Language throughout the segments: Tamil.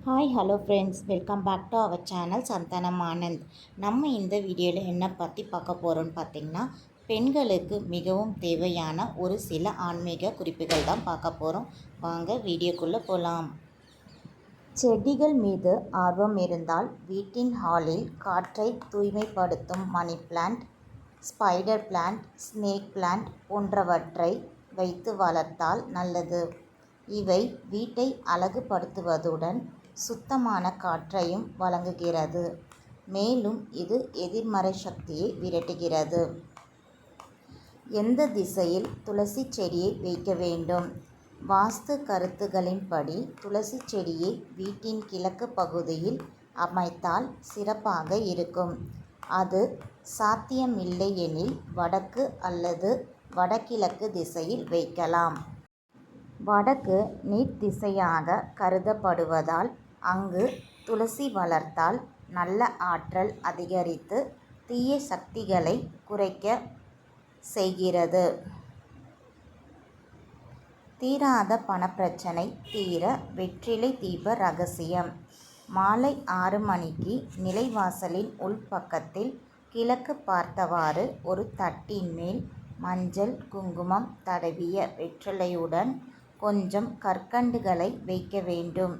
Hi hello friends, welcome back to our channel Santhanam Anand. நம்ம இந்த வீடியோவில் என்ன பற்றி பார்க்க போகிறோம்னு பார்த்திங்கன்னா, பெண்களுக்கு மிகவும் தேவையான ஒரு சில ஆன்மீக குறிப்புகள் தான் பார்க்க போகிறோம். வாங்க வீடியோக்குள்ளே போகலாம். செடிகள் மீது ஆர்வம் இருந்தால் வீட்டின் ஹாலில் காற்றை தூய்மைப்படுத்தும் money plant, spider plant, snake plant போன்றவற்றை வைத்து வளர்த்தால் நல்லது. இவை வீட்டை அழகுபடுத்துவதுடன் சுத்தமான காற்றையும் வழங்குகிறது. மேலும் இது எதிர்மறை சக்தியை விரட்டுகிறது. எந்த திசையில் துளசி செடியை வைக்க வேண்டும்? வாஸ்து கருத்துகளின்படி துளசி செடியை வீட்டின் கிழக்கு பகுதியில் அமைத்தால் சிறப்பாக இருக்கும். அது சாத்தியமில்லை எனில் வடக்கு அல்லது வடகிழக்கு திசையில் வைக்கலாம். வடக்கு நீர் திசையாக கருதப்படுவதால் அங்கு துளசி வளர்த்தால் நல்ல ஆற்றல் அதிகரித்து தீய சக்திகளை குறைக்க செய்கிறது. தீராத பணப்பிரச்சனை தீர வெற்றிலை தீப ரகசியம். மாலை 6 மணிக்கு நிலைவாசலின் உள்பக்கத்தில் கிழக்கு பார்த்தவாறு ஒரு தட்டின் மேல் மஞ்சள் குங்குமம் தடவிய வெற்றிலையுடன் கொஞ்சம் கற்கண்டுகளை வைக்க வேண்டும்.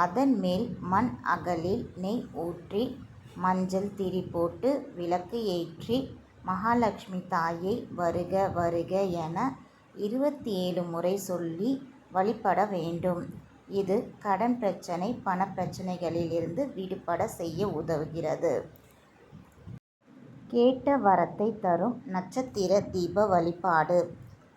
அதன் மேல் மண் அகலில் நெய் ஊற்றி மஞ்சள் திரி போட்டு விளக்கு ஏற்றி மகாலட்சுமி தாயை வருக வருக என 27 முறை சொல்லி வழிபட வேண்டும். இது கடன் பிரச்சனை, பணப்பிரச்சனைகளிலிருந்து விடுபட செய்ய உதவுகிறது. கேட்ட வரத்தை தரும் நட்சத்திர தீப வழிபாடு.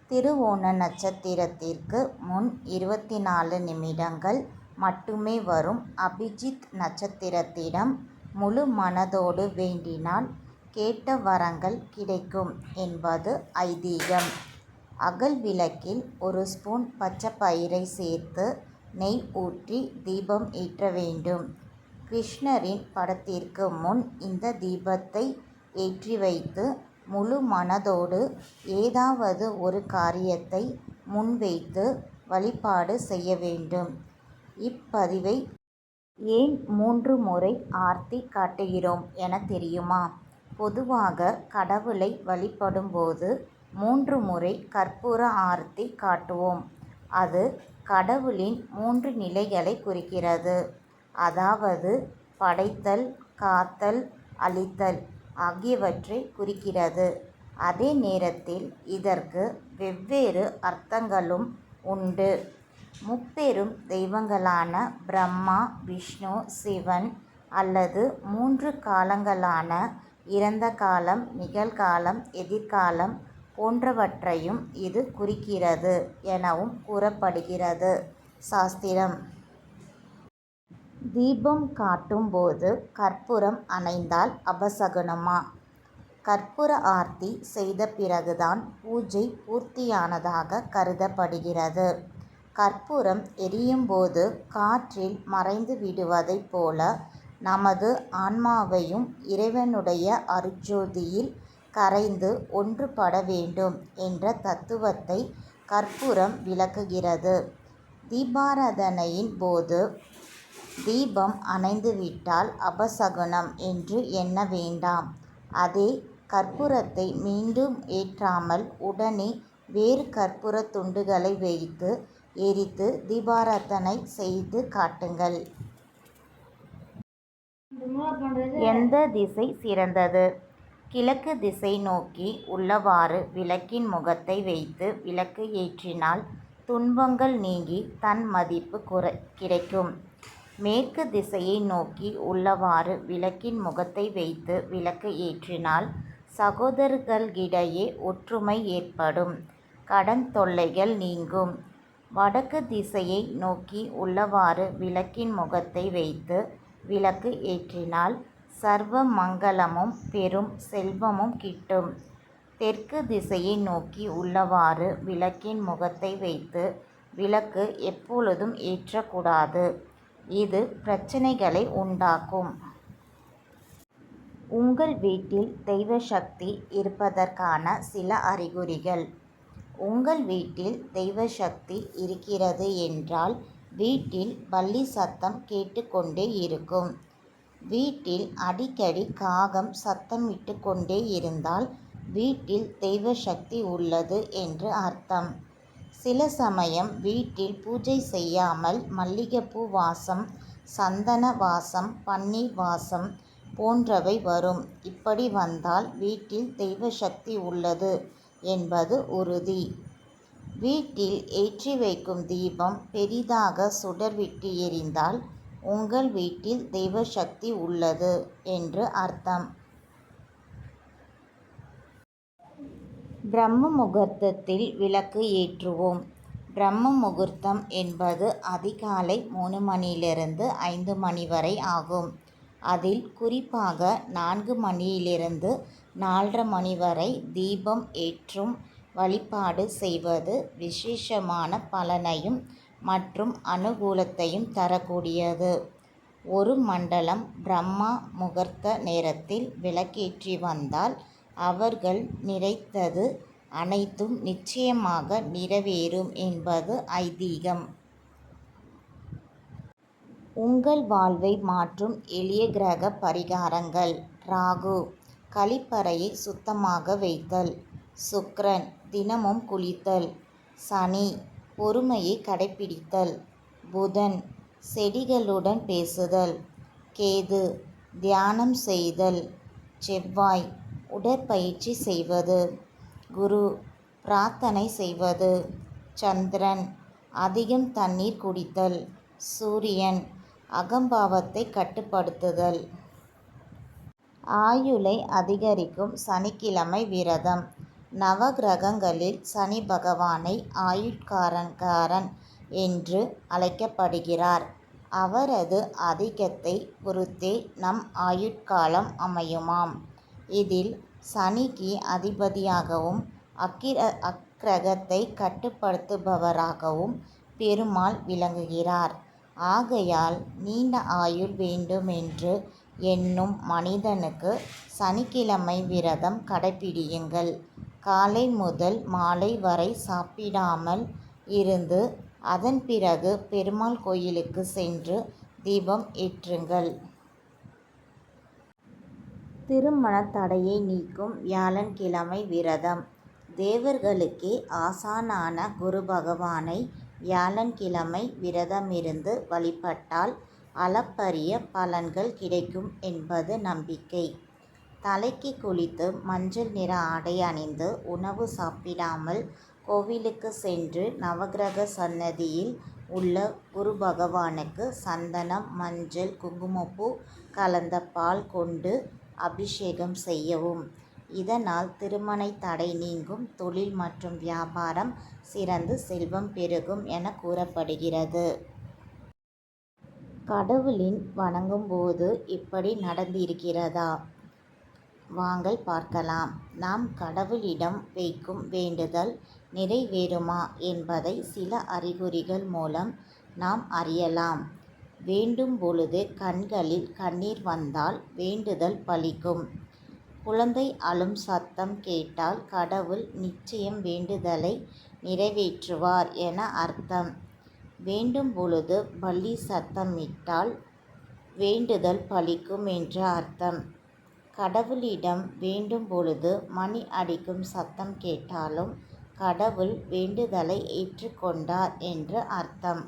திருவோண நட்சத்திரத்திற்கு முன் 24 நிமிடங்கள் மட்டுமே வரும் அபிஜித் நட்சத்திரத்திடம் முழு மனதோடு வேண்டினால் கேட்ட வரங்கள் கிடைக்கும் என்பது ஐதீகம். அகல் விளக்கில் 1 ஸ்பூன் பச்சை பயிரை சேர்த்து நெய் ஊற்றி தீபம் ஏற்ற வேண்டும். கிருஷ்ணரின் படத்திற்கு முன் இந்த தீபத்தை ஏற்றி வைத்து முழு மனதோடு ஏதாவது ஒரு காரியத்தை முன்வைத்து வழிபாடு செய்ய வேண்டும். இப்பதிவை ஏன் 3 முறை ஆர்த்தி காட்டுகிறோம் என தெரியுமா? பொதுவாக கடவுளை வழிபடும்போது 3 முறை கற்பூர ஆர்த்தி காட்டுவோம். அது கடவுளின் 3 நிலைகளை குறிக்கிறது. அதாவது படைத்தல், காத்தல், அழித்தல் ஆகியவற்றை குறிக்கிறது. அதே நேரத்தில் இதற்கு வெவ்வேறு அர்த்தங்களும் உண்டு. முப்பெரும் தெய்வங்களான பிரம்மா, விஷ்ணு, சிவன் அல்லது 3 காலங்களான இறந்த காலம், நிகழ்காலம், எதிர்காலம் போன்றவற்றையும் இது குறிக்கிறது எனவும் கூறப்படுகிறது. சாஸ்திரம். தீபம் காட்டும் போது கற்பூரம் அணைந்தால் அபசகுனமா? கற்பூர ஆர்த்தி செய்த பிறகுதான் பூஜை பூர்த்தியானதாக கருதப்படுகிறது. கற்பூரம் எரியும் போது காற்றில் மறைந்து விடுவதைப் போல நமது ஆன்மாவையும் இறைவனுடைய அருட்ஜோதியில் கரைந்து ஒன்றுபட வேண்டும் என்ற தத்துவத்தை கற்பூரம் விளக்குகிறது. தீபாராதனையின் போது தீபம் அணைந்துவிட்டால் அபசகுனம் என்று எண்ண வேண்டாம். அதே கற்பூரத்தை மீண்டும் ஏற்றாமல் உடனே வேறு கற்பூர துண்டுகளை வைத்து எரித்து தீபாராதனை செய்து காட்டுங்கள். எந்த திசை சிறந்தது? கிழக்கு திசை நோக்கி உள்ளவாறு விளக்கின் முகத்தை வைத்து விளக்கு ஏற்றினால் துன்பங்கள் நீங்கி தன் மதிப்பு கிடைக்கும். மேற்கு திசையை நோக்கி உள்ளவாறு விளக்கின் முகத்தை வைத்து விளக்கு ஏற்றினால் சகோதரர்களிடையே ஒற்றுமை ஏற்படும், கடன் தொல்லைகள் நீங்கும். வடக்கு திசையை நோக்கி உள்ளவாறு விளக்கின் முகத்தை வைத்து விளக்கு ஏற்றினால் சர்வ மங்களமும் பெரும் செல்வமும் கிட்டும். தெற்கு திசையை நோக்கி உள்ளவாறு விளக்கின் முகத்தை வைத்து விளக்கு எப்பொழுதும் ஏற்றக்கூடாது. இது பிரச்சனைகளை உண்டாக்கும். உங்கள் வீட்டில் தெய்வ சக்தி இருப்பதற்கான சில அறிகுறிகள். உங்கள் வீட்டில் தெய்வ சக்தி இருக்கிறது என்றால் வீட்டில் பல்லி சத்தம் கேட்டுக்கொண்டே இருக்கும். வீட்டில் அடிக்கடி காகம் சத்தமிட்டு கொண்டே இருந்தால் வீட்டில் தெய்வ சக்தி உள்ளது என்று அர்த்தம். சில சமயம் வீட்டில் பூஜை செய்யாமல் மல்லிகைப்பூ வாசம், சந்தன வாசம், பன்னீர் வாசம் போன்றவை வரும். இப்படி வந்தால் வீட்டில் தெய்வ சக்தி உள்ளது என்பது உறுதி. வீட்டில் ஏற்றி வைக்கும் தீபம் பெரிதாக சுடர்விட்டு எரிந்தால் உங்கள் வீட்டில் தெய்வ சக்தி உள்ளது என்று அர்த்தம். பிரம்ம முகூர்த்தத்தில் விளக்கு ஏற்றுவோம். பிரம்ம முகூர்த்தம் என்பது அதிகாலை 3 மணியிலிருந்து 5 மணி வரை ஆகும். அதில் குறிப்பாக 4 மணியிலிருந்து 4:30 மணி வரை தீபம் ஏற்றும் வழிபாடு செய்வது விசேஷமான பலனையும் மற்றும் அனுகூலத்தையும் தரக்கூடியது. ஒரு மண்டலம் பிரம்ம முகூர்த்த நேரத்தில் விளக்கேற்றி வந்தால் அவர்கள் நினைத்தது அனைத்தும் நிச்சயமாக நிறைவேறும் என்பது ஐதீகம். உங்கள் வாழ்வை மாற்றும் எளிய கிரக பரிகாரங்கள். ராகு, கழிப்பறையை சுத்தமாக வைத்தல். சுக்கிரன், தினமும் குளித்தல். சனி, பொறுமையை கடைப்பிடித்தல். புதன், செடிகளுடன் பேசுதல். கேது, தியானம் செய்தல். செவ்வாய், உடற்பயிற்சி செய்வது. குரு, பிரார்த்தனை செய்வது. சந்திரன், அதிகம் தண்ணீர் குடித்தல். சூரியன், அகம்பாவத்தை கட்டுப்படுத்துதல். ஆயுளை அதிகரிக்கும் சனிக்கிழமை விரதம். நவகிரகங்களில் சனி பகவானை ஆயுட்காரகன் என்று அழைக்கப்படுகிறார். அவரது ஆதிக்கத்தை பொறுத்தே நம் ஆயுட்காலம் அமையுமாம். இதில் சனிக்கு அதிபதியாகவும் அக்கிரகத்தை கட்டுப்படுத்துபவராகவும் பெருமாள் விளங்குகிறார். ஆகையால் நீண்ட ஆயுள் வேண்டுமென்று எண்ணும் மனிதனுக்கு சனிக்கிழமை விரதம் கடைப்பிடியுங்கள். காலை முதல் மாலை வரை சாப்பிடாமல் இருந்து அதன் பிறகு பெருமாள் கோயிலுக்கு சென்று தீபம் ஏற்றுங்கள். திருமண தடையை நீக்கும் வியாழக்கிழமை விரதம். தேவர்களுக்கே ஆசானான குரு பகவானை வியாழக்கிழமை விரதமிருந்து வழிபட்டால் அளப்பரிய பலன்கள் கிடைக்கும் என்பது நம்பிக்கை. தலைக்கு குளித்து மஞ்சள் நிற ஆடை அணிந்து உணவு சாப்பிடாமல் கோவிலுக்கு சென்று நவகிரக சன்னதியில் உள்ள குரு பகவானுக்கு சந்தனம், மஞ்சள், குங்குமப்பூ கலந்த பால் கொண்டு அபிஷேகம் செய்யவும். இதனால் திருமண தடை நீங்கும், தொழில் மற்றும் வியாபாரம் சிறந்து செல்வம் பெருகும் என கூறப்படுகிறது. கடவுளின் வணங்கும் போது இப்படி நடந்திருக்கிறதா? வாங்கள் பார்க்கலாம். நாம் கடவுளிடம் வைக்கும் வேண்டுதல் நிறைவேறுமா என்பதை சில அறிகுறிகள் மூலம் நாம் அறியலாம். வேண்டும் பொழுது கண்களில் கண்ணீர் வந்தால் வேண்டுதல் பலிக்கும். குழந்தை அழும் சத்தம் கேட்டால் கடவுள் நிச்சயம் வேண்டுதலை நிறைவேற்றுவார் என அர்த்தம். வேண்டும் பொழுது பல்லி சத்தமிட்டால் வேண்டுதல் பலிக்கும் என்று அர்த்தம். கடவுளிடம் வேண்டும் பொழுது மணி அடிக்கும் சத்தம் கேட்டாலும் கடவுள் வேண்டுதலை ஏற்றுக்கொண்டார் என்று அர்த்தம்.